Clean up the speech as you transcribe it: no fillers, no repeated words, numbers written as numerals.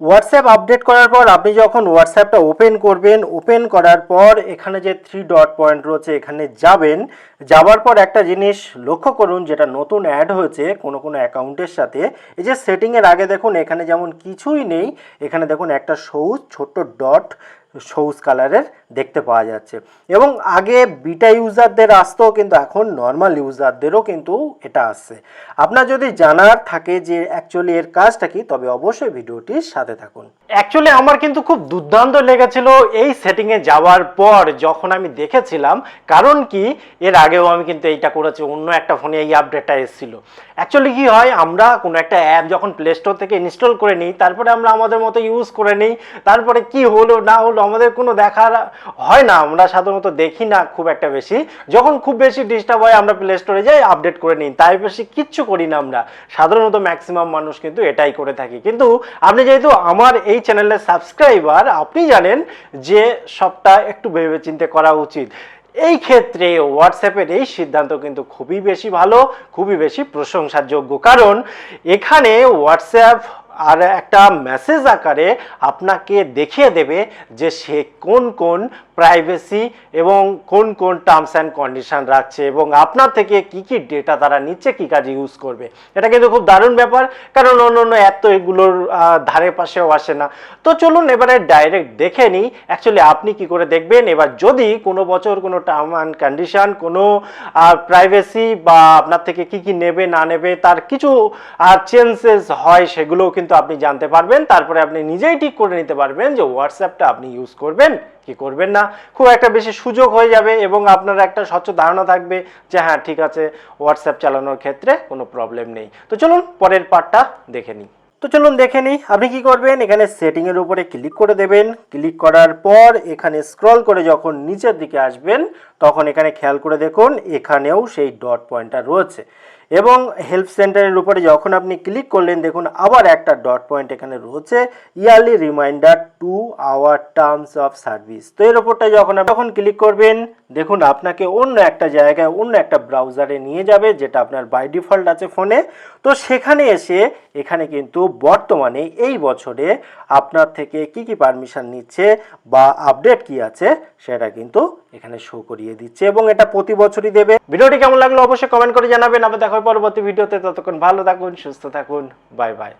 WhatsApp update করার পর আপনি যখন হোয়াটসঅ্যাপটা ওপেন করবেন, ওপেন করার পর এখানে যে 3 ডট পয়েন্ট রয়েছে এখানে যাবেন। যাওয়ার পর একটা জিনিস লক্ষ্য করুন, যেটা নতুন অ্যাড হয়েছে কোনো কোনো অ্যাকাউন্টের সাথে, এই যে সেটিংয়ের আগে দেখুন এখানে যেমন কিছুই নেই, এখানে দেখুন একটা সবুজ ছোট্ট ডট সবুজ কালারের দেখতে পাওয়া যাচ্ছে। এবং আগে বিটা ইউজারদের আসতো, কিন্তু এখন নর্মাল ইউজারদেরও কিন্তু এটা আসছে। আপনার যদি জানার থাকে যে অ্যাকচুয়ালি এর কাজটা কি, তবে অবশ্যই ভিডিওটির সাথে থাকুন। অ্যাকচুয়ালি আমার কিন্তু খুব দুর্দান্ত লেগেছিল এই সেটিংয়ে যাওয়ার পর যখন আমি দেখেছিলাম। কারণ কি, এর আগেও আমি কিন্তু এইটা করেছি, অন্য একটা ফোনে এই আপডেটটা এসেছিল। অ্যাকচুয়ালি কি হয়, আমরা কোনো একটা অ্যাপ যখন প্লে স্টোর থেকে ইনস্টল করে নিই, তারপরে আমরা আমাদের মতো ইউজ করে নিই, তারপরে কি হলো না হলো আমাদের কোনো দেখার হয় না, আমরা সাধারণত দেখি না খুব একটা বেশি। যখন খুব বেশি ডিস্টার্ব হয় আমরা প্লে স্টোরে যাই, আপডেট করে নিই, তাই বেশি কিচ্ছু করি না আমরা। সাধারণত ম্যাক্সিমাম মানুষ কিন্তু এটাই করে থাকি। কিন্তু আপনি যেহেতু আমার এই চ্যানেলের সাবস্ক্রাইবার, আপনি জানেন যে সবটা একটু ভেবেচিন্তে করা উচিত। এই ক্ষেত্রে হোয়াটসঅ্যাপের এই সিদ্ধান্ত কিন্তু খুবই বেশি ভালো, খুবই বেশি প্রশংসাযোগ্য। কারণ এখানে হোয়াটসঅ্যাপ আর একটা মেসেজ আকারে আপনাকে দেখিয়ে দেবে যে সে কোন কোন প্রাইভেসি এবং কোন কোন টার্মস অ্যান্ড কন্ডিশন রাখছে, এবং আপনার থেকে কি কি ডেটা তারা নিচ্ছে, কি কাজে ইউজ করবে। এটা কিন্তু খুব দারুণ ব্যাপার, কারণ অন্য অন্য অ্যাপ তো এগুলোর ধারে পাশেও আসে না। তো চলুন এবারে ডাইরেক্ট দেখে নিই অ্যাকচুয়ালি আপনি কি করে দেখবেন। এবার যদি কোনো বছর কোনো টার্ম অ্যান্ড কন্ডিশন, কোনো প্রাইভেসি বা আপনার থেকে কি কি নেবে না নেবে তার কিছু চেঞ্জেস হয়, সেগুলোও কিন্তু আপনি জানতে পারবেন। তারপরে আপনি নিজেই ঠিক করে নিতে পারবেন যে হোয়াটসঅ্যাপটা আপনি ইউজ করবেন কি করবেন না। খুব একটা বেশি সুযোগ হয়ে যাবে এবং আপনার একটা স্বচ্ছ ধারণা থাকবে যে হ্যাঁ ঠিক আছে, হোয়াটসঅ্যাপ চালানোর ক্ষেত্রে কোনো প্রবলেম নেই। তো চলুন পরের পার্টটা দেখে নিই। তো চলুন দেখে নিই। আপনি কি করবেন, এখানে সেটিংয়ের উপরে ক্লিক করে দেবেন। ক্লিক করার পর এখানে স্ক্রল করে যখন নিচের দিকে আসবেন, তখন এখানে খেয়াল করে দেখুন এখানেও সেই ডট পয়েন্টটা রয়েছে। এবং হেল্প সেন্টারের উপরে যখন আপনি ক্লিক করলেন, দেখুন আবার একটা ডট পয়েন্ট এখানে রয়েছে, yearly reminder to our terms of service. তো এর উপরটা যখন ক্লিক করবেন, দেখুন আপনাকে অন্য একটা জায়গায়, অন্য একটা ব্রাউজারে নিয়ে যাবে, যেটা আপনার বাই ডিফল্ট আছে ফোনে। তো সেখানে এসে এখানে কিন্তু বর্তমানে এই বছরে আপনার থেকে কি কি পারমিশন নিচ্ছে বা আপডেট কি আছে সেটা কিন্তু এখানে শো করিয়ে দিচ্ছে, এবং এটা প্রতি বছরই দেবে। ভিডিওটি কেমন লাগলো অবশ্যই কমেন্ট করে জানাবেন। আবার দেখা হবে পরবর্তী ভিডিওতে। ততক্ষণ ভালো থাকুন, সুস্থ থাকুন, বাই বাই।